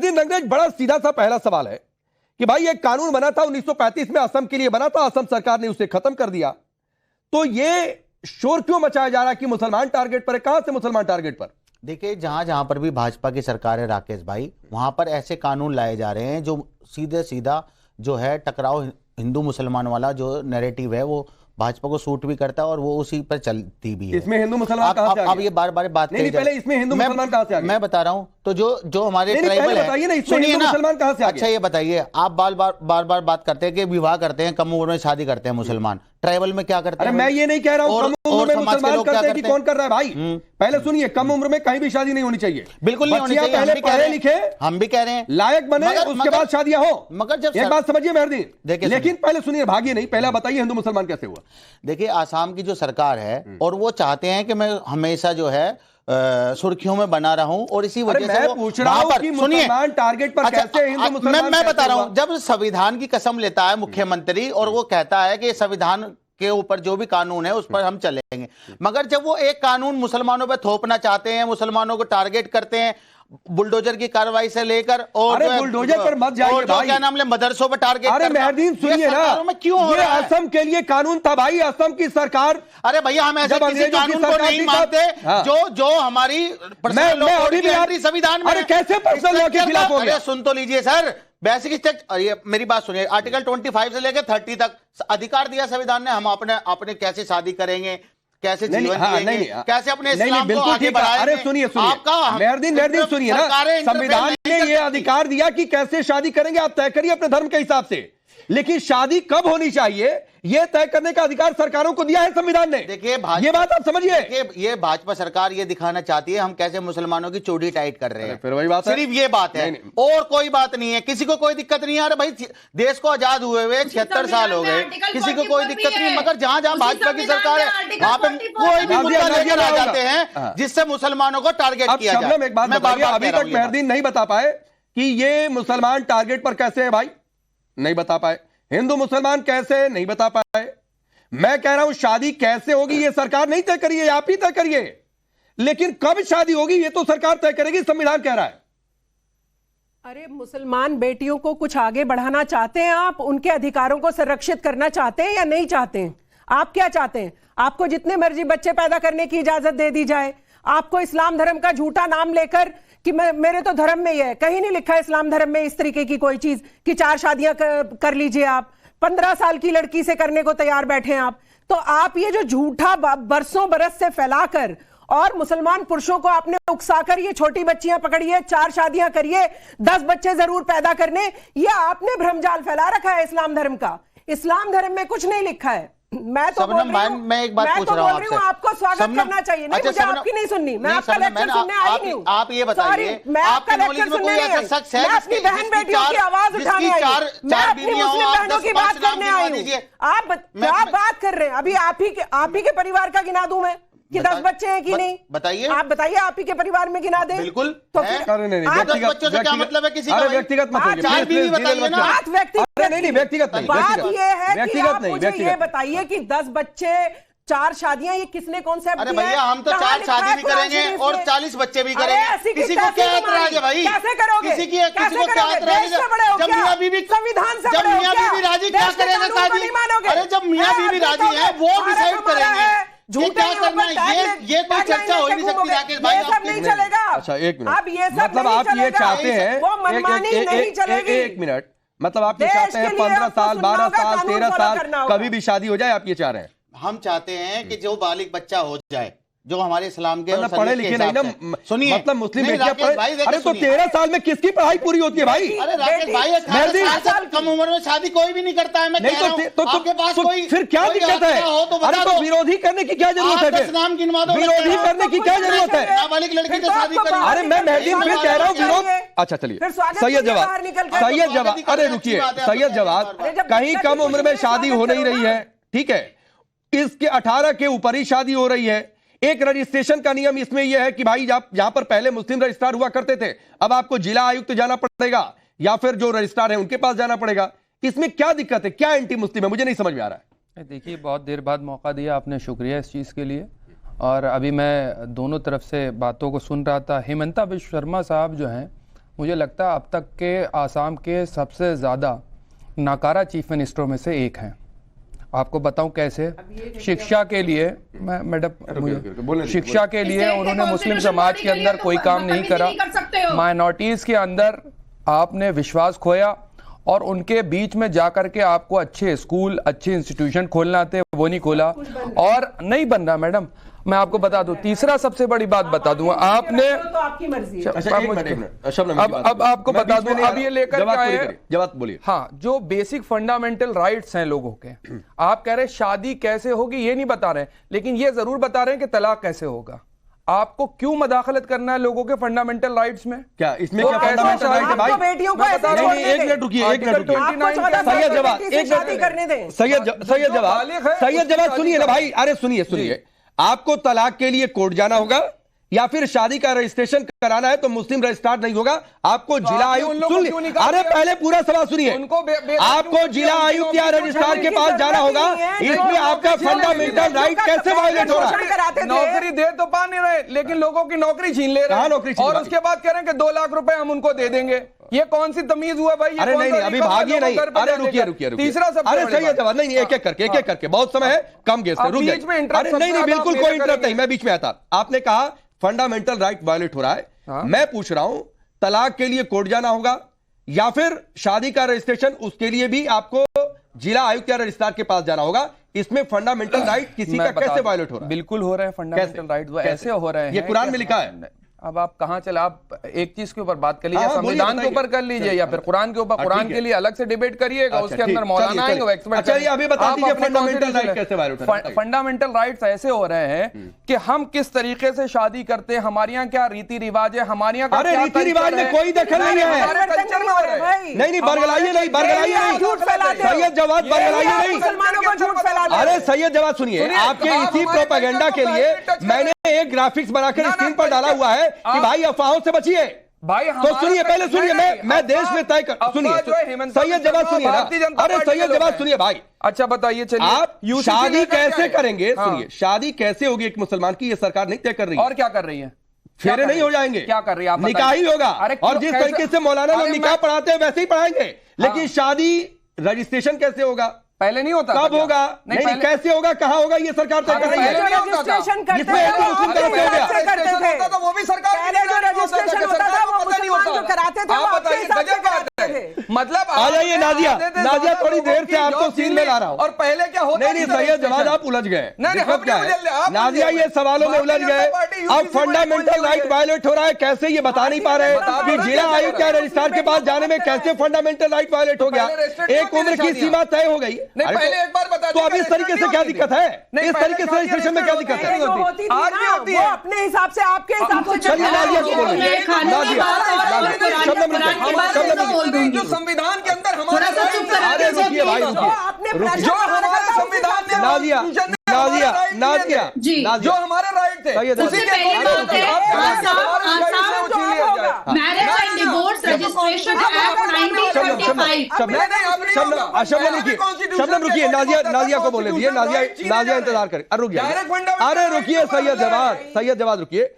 मेहरदीन रंगरेज, बड़ा सीधा सा पहला सवाल है कि भाई एक कानून बना था 1935 में, असम के लिए बना था, असम सरकार ने उसे खत्म कर दिया, तो ये शोर क्यों मचाया जा रहा है कि मुसलमान टारगेट पर है? कहां से मुसलमान टारगेट पर? देखिए, जहां जहां पर भी भाजपा की सरकार है राकेश भाई, वहां पर ऐसे कानून लाए जा रहे हैं जो सीधे सीधा जो है टकराव हिंदू मुसलमान वाला जो नैरेटिव है वो भाजपा को सूट भी करता है और वो उसी पर चलती भी है। इसमें हिंदू मुसलमान कहां से आ गए? अब ये बार बार बात नहीं, पहले इसमें हिंदू मुसलमान कहां से आ गए? मैं बता रहा हूं, तो जो हमारे ट्राइबल है, सुनिए ना, मुसलमान कहां से आ गए? अच्छा ये बताइए, आप बार बार बात करते हैं कि विवाह करते हैं, कम उम्र में शादी करते हैं मुसलमान, ट्राइबल में क्या करते हैं? मैं ये नहीं कह रहा हूं कम उम्र में मुसलमान करते हैं कि कौन कर रहा है भाई। पहले सुनिए, कम उम्र में कहीं भी शादी नहीं होनी चाहिए, बिल्कुल नहीं होनी चाहिए। पहले पढ़े लिखे, हम भी कह रहे हैं, लायक बने, उसके बाद शादियां हो। मगर जब एक बात समझिए मेहरदीन, देखिए, लेकिन पहले सुनिए, भागिए नहीं, पहले बताइए हिंदू मुसलमान कैसे हुआ? देखिए, आसाम की जो सरकार है और वो चाहते हैं कि मैं हमेशा जो है सुर्खियों में बना रहा हूं, और इसी वजह से वो पूछ रहा हूं कि मुसलमान टारगेट पर कैसे हिंदू मुसलमान? मैं बता रहा हूं, जब संविधान की कसम लेता है मुख्यमंत्री और वो कहता है कि संविधान के ऊपर जो भी कानून है उस पर हम चलेंगे, मगर जब वो एक कानून मुसलमानों पर थोपना चाहते हैं, मुसलमानों को टारगेट करते हैं, बुलडोजर की कार्रवाई से लेकर और बुलडोजर पर मत जाइए भाई, क्या नाम ले, मदरसों पर टारगेट। अरे मेहरदीन सुनिए ना, क्यों हो रहा है? असम के लिए कानून था भाई, असम की सरकार। अरे भैया, हम ऐसे किसी कानून को नहीं मानते जो हमारी संविधान में। अरे कैसे पर्सनल लॉ के खिलाफ हो गया? सुन तो लीजिए सर, बेसिक स्ट्रक्चर, ये मेरी बात सुनिए, आर्टिकल 25 से लेकर 30 तक अधिकार दिया संविधान ने, हम अपने कैसे शादी करेंगे, कैसे जीवन जिएंगे, कैसे अपने इस्लाम को आगे बढ़ाएंगे। अरे सुनिए मेहरदीन सुनिए ना, संविधान ने ये अधिकार दिया कि कैसे शादी करेंगे आप तय करिए अपने धर्म के हिसाब से, लेकिन शादी कब होनी चाहिए ये तय करने का अधिकार सरकारों को दिया है संविधान ने। देखिए, ये बात आप समझिए, ये भाजपा सरकार ये दिखाना चाहती है हम कैसे मुसलमानों की चोटी टाइट कर रहे हैं, फिर वही बात है, सिर्फ ये बात है, और कोई बात नहीं है, किसी को कोई दिक्कत नहीं है। अरे भाई, देश को आजाद हुए हुए 76 साल हो गए, किसी को कोई दिक्कत नहीं, मगर जहां जहां भाजपा की सरकार है वहां पे कोई भी मुद्दा लेकर आ जाते हैं जिससे मुसलमानों को टारगेट किया जाए। एक बात बताइए, अभी तक मेहरदीन नहीं बता पाए कि ये मुसलमान टारगेट पर कैसे है भाई, नहीं बता पाए। हिंदू मुसलमान कैसे, नहीं बता पाए। मैं कह रहा हूं शादी कैसे होगी ये सरकार नहीं तय करिए, आप ही तय करिए, लेकिन कब शादी होगी ये तो सरकार तय करेगी, संविधान कह रहा है। अरे मुसलमान बेटियों को कुछ आगे बढ़ाना चाहते हैं आप, उनके अधिकारों को संरक्षित करना चाहते हैं या नहीं चाहते हैं? आप क्या चाहते हैं? आपको जितने मर्जी बच्चे पैदा करने की इजाजत दे दी जाए, आपको इस्लाम धर्म का झूठा नाम लेकर कि मेरे तो धर्म में ही है, कहीं नहीं लिखा है इस्लाम धर्म में इस तरीके की कोई चीज कि 4 शादियां कर लीजिए आप, 15 साल की लड़की से करने को तैयार बैठे हैं आप। तो आप ये जो झूठा बरसों बरस से फैलाकर और मुसलमान पुरुषों को आपने उकसाकर ये छोटी बच्चियां पकड़िए, 4 शादियां करिए, 10 बच्चे जरूर पैदा करने, ये आपने भ्रमजाल फैला रखा है इस्लाम धर्म का। इस्लाम धर्म में कुछ नहीं लिखा है। मैं तो बोल रही हूं, मैं एक बात पूछ रहा हूं आपसे, आपको स्वागत करना चाहिए। नहीं, मुझे आपकी नहीं सुननी, मैं आपका लेक्चर सुनने आई नहीं हूं। आप ये बताइए, मैं आपका लेक्चर सुनने नहीं आई, मैं अपनी बहन बेटियों की आवाज उठाने आई हूं, मैं अपनी मुस्लिम बहनों की बात करने आई हूं। आप क्या बात कर रहे हैं? अभी आप ही के परिवार का गिना दूं मैं कि 10 बच्चे हैं कि नहीं? बताइए, आप बताइए, आप ही के परिवार में गिना दें। बिल्कुल, तो बच्चों से क्या मतलब है किसी का? व्यक्तिगत मत होइए, चार बीवी बताइए ना। बात व्यक्तिगत नहीं, व्यक्तिगत नहीं, बात ये है कि आप नहीं, मुझे ये बताइए कि 10 बच्चे 4 शादियां, ये किसने कॉन्सेप्ट दिया? अरे भैया, हम तो 4 शादी भी करेंगे और 40 बच्चे भी करेंगे, किसी को क्या एतराज है भाई? कैसे करोगे? किसी को क्या एतराज है? जब मियां बीवी संविधान से जब मियां बीवी राजी क्या करेगा शादी? अरे जब मियां बीवी राजी है वो डिसाइड करेंगे क्या करना है। ये कोई चर्चा हो ही नहीं सकती राकेश भाई, सब नहीं चलेगा। अच्छा, एक मिनट, अब ये सब मतलब आप ये चाहते हैं, वो मनमानी नहीं चलेगी। एक मिनट, मतलब आप ये चाहते हैं 15 साल 12 साल 13 साल कभी भी शादी हो जाए, आप ये चाह रहे हैं? हम चाहते हैं कि जो बालिग बच्चा हो जाए, जो हमारे इस्लाम के मतलब पढ़े लिखे नहीं ना, सुनिए, मतलब मुस्लिम अरे तो 13 साल में किसकी पढ़ाई पूरी होती है भाई? अरे राकेश भाई, 18 साल कम उम्र में शादी कोई भी नहीं करता है। मैं कह रहा हूं, आपके पास कोई फिर क्या दिक्कत है? अरे तो विरोधी करने की क्या जरूरत है? नाम गिनवा दो, विरोधी करने की क्या जरूरत है? नाबालिग लड़की से शादी करें। अरे मैं मेहरदीन फिर कह रहा हूँ विरोध। अच्छा चलिए, सैयद जवाब, अरे रुकिए, सैयद जवाब, कहीं कम उम्र में शादी हो नहीं रही है, ठीक है, इसके 18 के ऊपर ही शादी हो रही है। एक रजिस्ट्रेशन का नियम इसमें यह है कि भाई जहां पर पहले मुस्लिम रजिस्ट्रार हुआ करते थे, अब आपको जिला आयुक्त जाना पड़ेगा या फिर जो रजिस्ट्रार है उनके पास जाना पड़ेगा। इसमें क्या दिक्कत है? क्या एंटी मुस्लिम है? मुझे नहीं समझ में आ रहा है। देखिए, बहुत देर बाद मौका दिया आपने, शुक्रिया इस चीज़ के लिए। और अभी मैं दोनों तरफ से बातों को सुन रहा था। हेमंता विश्व शर्मा साहब जो हैं मुझे लगता है अब तक के आसाम के सबसे ज़्यादा नाकारा चीफ मिनिस्टरों में से एक हैं। आपको बताऊं कैसे। शिक्षा के लिए मुझे शिक्षा के लिए उन्होंने मुस्लिम समाज के अंदर कोई काम नहीं करा, माइनॉरिटीज़ के अंदर आपने विश्वास खोया और उनके बीच में जाकर के आपको अच्छे स्कूल अच्छे इंस्टीट्यूशन खोलना थे, वो नहीं खोला और नहीं बन रहा। मैडम मैं आपको बता दूं, तीसरा सबसे बड़ी बात बता दूं, आपने तो आपकी मर्जी है। अब आपको बता दूं, अब ये लेकर के आए जवाब बोलिए। हाँ, जो बेसिक फंडामेंटल राइट्स हैं लोगों के, आप कह रहे हैं शादी कैसे होगी ये नहीं बता रहे, लेकिन ये जरूर बता रहे हैं कि तलाक कैसे होगा। आपको क्यों मदाखलत करना है लोगों के फंडामेंटल राइट्स में? क्या इसमें क्या फंडामेंटल राइट है भाई? बेटियों को ऐसे नहीं, एक मिनट रुकिए, एक मिनट रुकिए। सैयद जवाब, एक शादी करने दें। सैयद जवाब सुनिए ना भाई। अरे सुनिए, आपको तलाक के लिए कोर्ट जाना होगा या फिर शादी का रजिस्ट्रेशन कराना है तो मुस्लिम रजिस्ट्रार नहीं होगा, आपको जिला आयुक्त अरे पहले पूरा सवाल सुनिए। आपको जिला आयुक्त या रजिस्ट्रार के पास जाना होगा, इसमें आपका फंडामेंटल राइट कैसे वायलेट हो रहा है? नौकरी दे तो पा नहीं रहे, लेकिन लोगों की नौकरी छीन ले रहे हैं और उसके बाद कह रहे हैं कि 2 लाख रुपए हम उनको दे देंगे। ये कौन सी तमीज हुआ भाई? अरे नहीं, अभी भागिए नहीं। अरे रुकिए। तीसरा सब अरे सही है जवाब। नहीं, एक एक करके बहुत समय है, कम गेस्ट है, रुक जाइए। अरे नहीं, बिल्कुल कोई इंटरप्ट नहीं, मैं बीच में आता। आपने कहा फंडामेंटल राइट वायलेट हो रहा है, मैं पूछ रहा हूं तलाक के लिए कोर्ट जाना होगा या फिर शादी का रजिस्ट्रेशन, उसके लिए भी आपको जिला आयुक्त या रजिस्ट्रार के पास जाना होगा। इसमें फंडामेंटल राइट किसी का कैसे वायलेट हो रहा है? बिल्कुल हो रहा है फंडामेंटल राइट, वो ऐसे हो रहे हैं। ये कुरान में लिखा है। अब आप कहां चले, आप एक चीज के ऊपर बात कर लीजिए, संविधान के ऊपर कर लीजिए या फिर कुरान के ऊपर। कुरान के लिए अलग से डिबेट करिएगा, उसके अंदर मौलाना आएंगे, एक्सपर्ट। चलिए अभी बता दीजिए फंडामेंटल राइट कैसे वायलेट हो रहा है? फंडामेंटल राइट्स ऐसे हो रहे हैं कि हम किस तरीके से शादी करते हैं, हमारे यहाँ क्या रीति रिवाज है, हमारे यहाँ। अरे रीति रिवाज में कोई दखल नहीं है। नहीं, बरगलाइए नहीं। सैयद जवाब बरगलाइए नहीं। अरे सैयद जवाब सुनिए, आपके इसी प्रोपेगेंडा के लिए मैंने एक ग्राफिक्स बनाकर स्क्रीन पर डाला हुआ है कि भाई अफवाहों से बचिए भाई। तो सुनिए, पहले सुनिए, मैं देश में तय कर सुनिए। सैयद जवाब सुनिए ना। अरे सैयद जवाब सुनिए भाई। अच्छा बताइए, चलिए आप शादी कैसे करेंगे? सुनिए, शादी कैसे होगी एक मुसलमान की, ये सरकार नहीं तय कर रही है। और क्या कर रही है? फेरे नहीं हो जाएंगे, क्या कर रही है? निकाह ही होगा। और जिस तरीके से मौलाना लोग निकाह पढ़ाते हैं वैसे ही पढ़ाएंगे, लेकिन शादी रजिस्ट्रेशन कैसे होगा? पहले नहीं होता। कब होगा? नहीं, कैसे होगा, कहाँ होगा, ये सरकार तय कर रही है। रजिस्ट्रेशन करते थे वो भी सरकार, पहले जो रजिस्ट्रेशन होता था वो मुसलमान जो कराते थे वो आपके हिसाब से कराते थे। मतलब आ जाइए नाजिया, थोड़ी देर से आपको सीन में ला रहा हूँ। और पहले क्या होता? नहीं सैयद जवाब आप उलझ गए। दिक्कत क्या है नाजिया, ये सवालों में उलझ गए। अब फंडामेंटल राइट वायलेट हो रहा है, कैसे ये बता नहीं पा रहे कि जिला आयुक्त या रजिस्ट्रार के पास जाने में कैसे फंडामेंटल राइट वायलेट हो गया। एक उम्र की सीमा तय हो गई। नहीं, पहले एक बार बता। तो अब इस तरीके से क्या दिक्कत है? इस तरीके से रजिस्ट्रेशन में क्या दिक्कत है? आज भी होती है अपने हिसाब से, आपके हिसाब से। चलिए नाजिया को बोलिए। जो संविधान के अंदर हमारा अरे रुकिए भाई, रुकिए। जो हमारे संविधान ने नाजिया जो हमारे राइट थे उसी के marriage and divorce registration act 1935। Shabnam रुकिए, नाजिया को बोले दिए। नाजिया इंतजार करें। अरे रुकिए सैयद जवाब रुकिए।